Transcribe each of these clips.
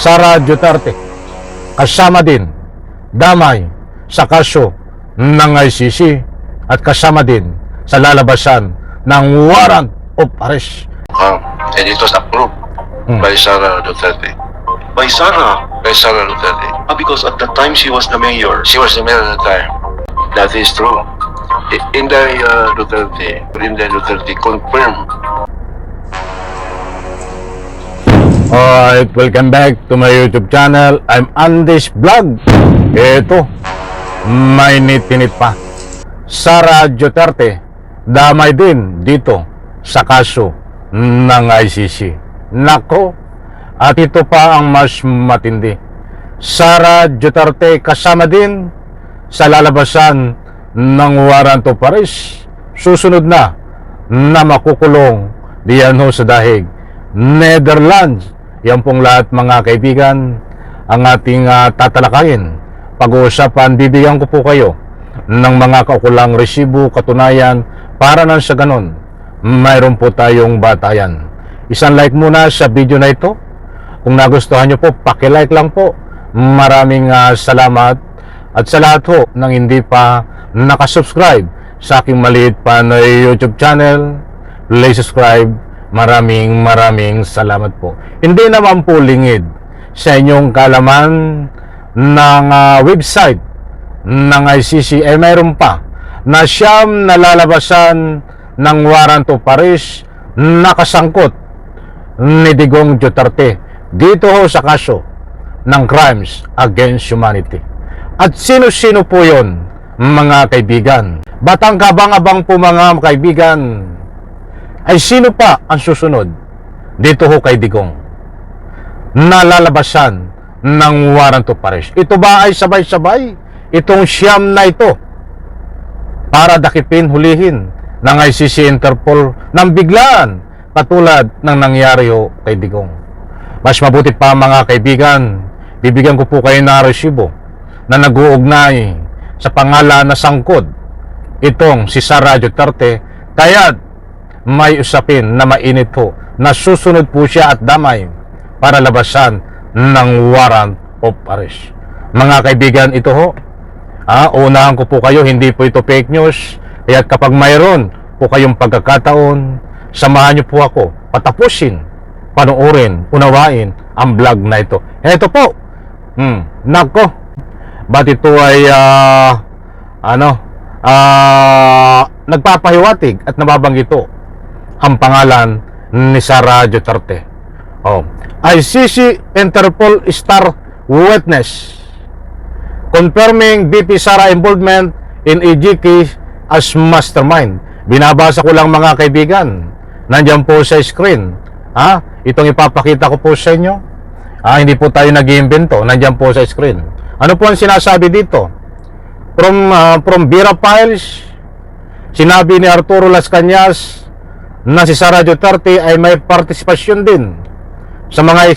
Sara Duterte, kasama din damay sa kaso ng ICC at kasama din sa lalabasan ng warrant of arrest. And it was approved by Sara Duterte. By Sara? By Sara Duterte. Because at the time she was the mayor. She was the mayor at the time. That is true. Inday Duterte confirmed. Alright, welcome back to my YouTube channel. I'm Andy's Vlog. Ito, mainit-init pa. Sara Duterte, damay din dito sa kaso ng ICC. Nako, at ito pa ang mas matindi. Sara Duterte kasama din sa lalabasan ng warrant of arrest. Susunod na makukulong diyan ho sa dahig Netherlands. Yan pong lahat mga kaibigan ang ating tatalakayin. Pag-uusapan, bibigyan ko po kayo ng mga kaukulang resibo, katunayan, para nang sa ganon mayroon po tayong batayan. Isang like muna sa video na ito. Kung nagustuhan nyo po, paki-like lang po. Maraming salamat. At sa lahat ho ng hindi pa nakasubscribe sa aking maliit pa na YouTube channel, please subscribe. Maraming salamat po. Hindi naman po lingid sa inyong kalaman ng website ng ICC ay mayroon pa na siyam na lalabasan ng warrant of arrest nakasangkot ni Digong Duterte dito ho sa kaso ng crimes against humanity. At sino-sino po yon, mga kaibigan? Batang kabang-abang po mga kaibigan, ay sino pa ang susunod dito ho kay Digong na lalabasan ng warrant of arrest? Ito ba ay sabay-sabay itong siyam na ito para dakipin, hulihin ng ICC Interpol ng biglaan katulad ng nangyari ho kay Digong? Mas mabuti pa mga kaibigan, bibigyan ko po kayo na resibo na nag-uugnay sa pangalan na sangkot itong si Sara Duterte, kaya may usapin na mainit po na susunod po siya at damay para labasan ng warrant of arrest. Mga kaibigan, ito ho, unahan ko po kayo, hindi po ito fake news, kaya kapag mayroon po kayong pagkakataon, samahan niyo po ako, patapusin, panoorin, unawain ang vlog na ito. Ito po, nako, ba't ito ay nagpapahiwatig at nababanggit ito ang pangalan ni Sara Duterte. ICC Interpol Star Witness confirming BP Sara involvement in EGK as mastermind. Binabasa ko lang mga kaibigan. Nandiyan po sa screen. Itong ipapakita ko po sa inyo. Hindi po tayo nag-iimbento. Nandiyan po sa screen. Ano po ang sinasabi dito? From Vera Files, sinabi ni Arturo Las Cañas na si Sara Duterte ay may partisipasyon din sa mga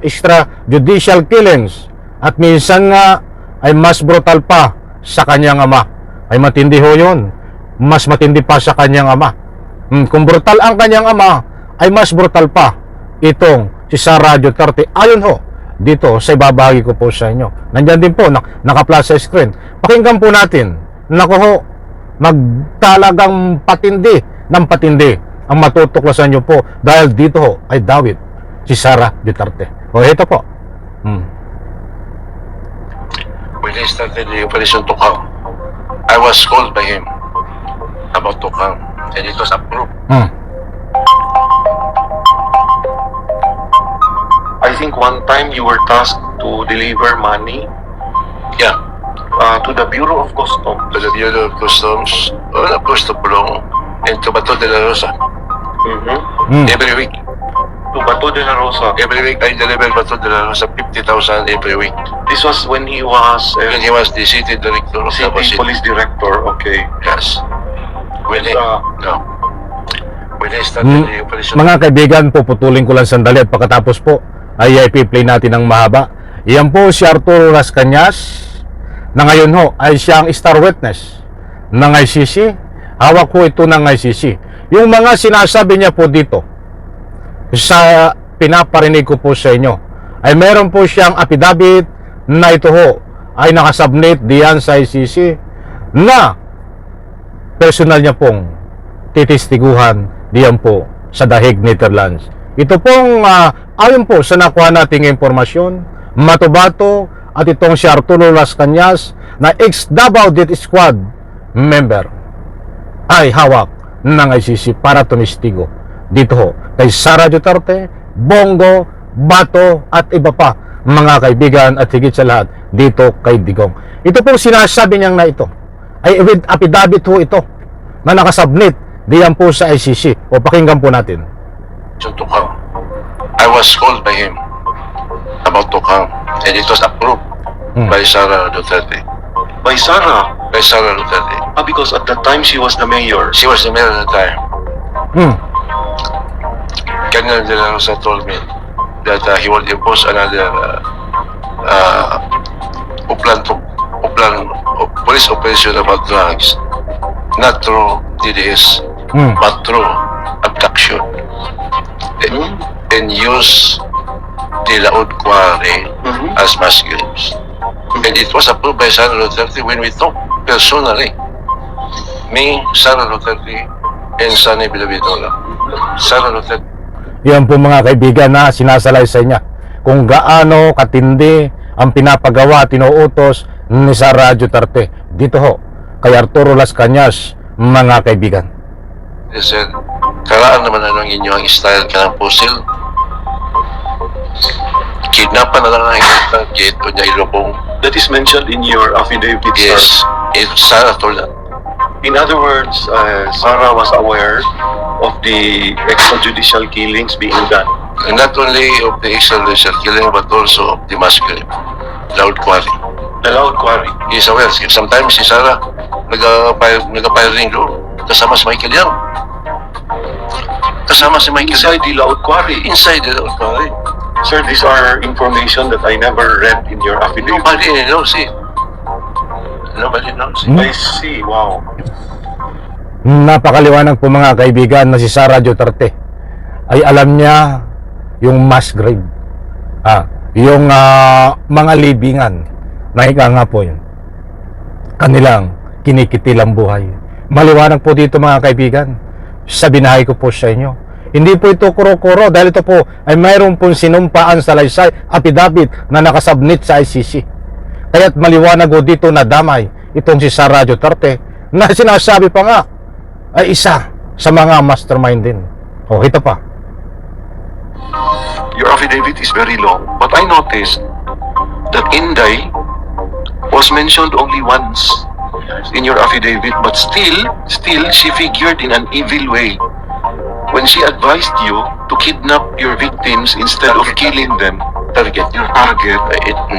extrajudicial killings at minsan nga ay mas brutal pa sa kanyang ama. Ay matindi ho yun. Mas matindi pa sa kanyang ama. Kung brutal ang kanyang ama, ay mas brutal pa itong si Sara Duterte. Ayon ho dito sa ibabahagi ko po sa inyo. Nandyan din po, naka-plus sa screen. Pakinggan po natin. Naku ho, magtalagang patindi ng patindi ang matutuklasan nyo po dahil dito ho ay dawit si Sara Duterte. Ito po. When he started the operation to come, I was called by him about to come, and it was approved. I think one time you were tasked to deliver money Yeah, to the Bureau of Customs. to the Bureau of Customs, of course to Pulong, and to Bato de la Rosa. Every week. To Bato de la Rosa. Every week I deliver Bato de la Rosa 50,000 every week. This was when he was When he was the city director of Davao city City. police director. Okay. Yes. When he, no. When he started the operation. Mga kaibigan, puputulin ko lang sandali at pagkatapos po ay i-play natin ng mahaba. Iyan po si Arturo Las Cañas na ngayon ho ay siyang star witness ng ICC. Hawak ko ito ng ICC. Yung mga sinasabi niya po dito sa pinaparinig ko po sa inyo ay meron po siyang affidavit na ito ho ay nakasubmit diyan sa ICC na personal niya pong titistiguhan diyan po sa The Hague, Netherlands. Ito pong ayon po sa nakuha nating impormasyon, Matubato at itong si Arturo Las Cañas na ex-Davao Death Squad member ay hawak ng ICC para tumistigo dito ho kay Sara Duterte, Bongo, Bato at iba pa mga kaibigan at higit sa lahat dito kay Digong. Ito pong sinasabi niyang na ito ay with affidavit ho ito na nakasubmit diyan po sa ICC. O pakinggan po natin. To come. I was called by him about to come, and it was approved by Sara Duterte. By Sara? By Sara Duterte. Because at that time she was the mayor. She was the mayor at the time. Hmm. Colonel De La Rosa told me that he will impose another police operation about drugs, not through DDS, but through abduction, and use the Laod Quarry as mass graves. And it was approved by Sara Duterte when we talked personally. Me, Sara Duterte, and Sunny Bilavidola. Sara Duterte. Yan po mga kaibigan na sinasalaysay niya kung gaano katindi ang pinapagawa, tinuutos ni Sara Duterte dito ho kay Arturo Las Cañas, mga kaibigan. They said, karaan naman anong inyong style ka ng pusil. Kidnapan na lang ang inyong gate o niya ilubong. That is mentioned in your affidavit, Yes, sir. it's Sara told that. In other words, Sara was aware of the extrajudicial killings being done. And not only of the extrajudicial killing, but also of the mass grave. Loud Quarry. The Laod Quarry. He's aware. Sometimes si Sara nag-firing doon. Kasama si Michael Young. Kasama si Michael Young. Inside the Laod Quarry. Inside the Loud Quarry. Sir, these are information that I never read in your affidavit. Nobody knows it. Nobody knows it. I see, wow. Napakaliwanag po mga kaibigan na si Sara Duterte ay alam niya yung mass grave, yung mga libingan na ika nga po yun kanilang kinikitilang buhay. Maliwanag po dito mga kaibigan sa binahay ko po sa inyo. Hindi po ito kuro-kuro dahil ito po ay mayroon pong sinumpaan sa laysay affidavit na nakasubmit sa ICC. Kaya't maliwanag po dito na damay itong si Sara Duterte na sinasabi pa nga ay isa sa mga mastermind din. O, ito pa. Your affidavit is very long, but I noticed that Inday was mentioned only once in your affidavit, but still she figured in an evil way when she advised you to kidnap your victims instead of killing them. Target. Your target,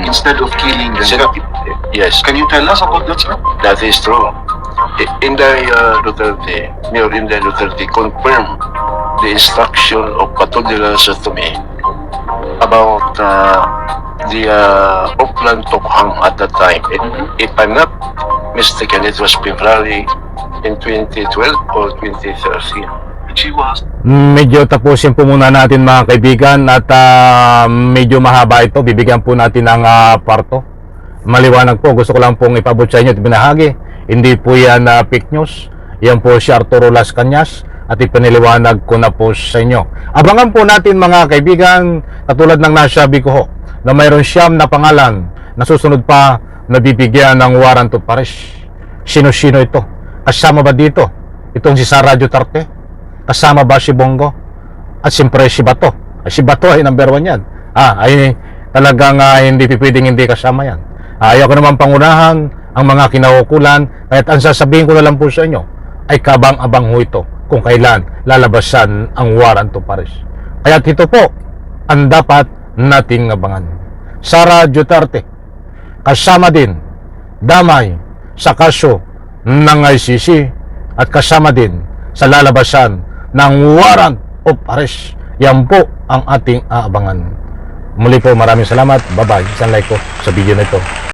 instead of killing them. Yes, Can you tell us about that, sir? that is true. Inday Duterte, Mayor Inday Duterte confirmed the instruction of Pato de la Rosa to me about the Upland Tokhang at that time. If I'm not mistaken, it was February in 2012 or 2013. She was. Medyo tapusin po muna natin mga kaibigan at medyo mahaba ito. Bibigyan po natin ng parto. Maliwanag po. Gusto ko lang pong ipabot sa inyo at binahagi. Hindi po yan fake news. Yan po si Arturo Las Cañas at ipiniliwanag ko na po sa inyo. Abangan po natin mga kaibigan, katulad ng nasabi ko ho, na mayroon siyam na pangalan na susunod pa na bibigyan ng warrant of arrest. Sino-sino ito? Kasama ba dito itong si Sara Duterte? Kasama ba si Bongo? At siyempre si Bato. Si Bato ay number 1 yan. Ay talagang hindi pwedeng hindi kasama yan. Ayaw ko naman pangunahan ang mga kinaukulan. Kahit ang sasabihin ko na lang po sa inyo ay kabang-abang ho ito kung kailan lalabasan ang warrant of arrest. Kaya ito po ang dapat nating abangan. Sara Duterte kasama din damay sa kaso ng ICC at kasama din sa lalabasan ng warrant of arrest. Yan po ang ating aabangan. Muli po, maraming salamat. Bye-bye. Isang like po sa video na ito.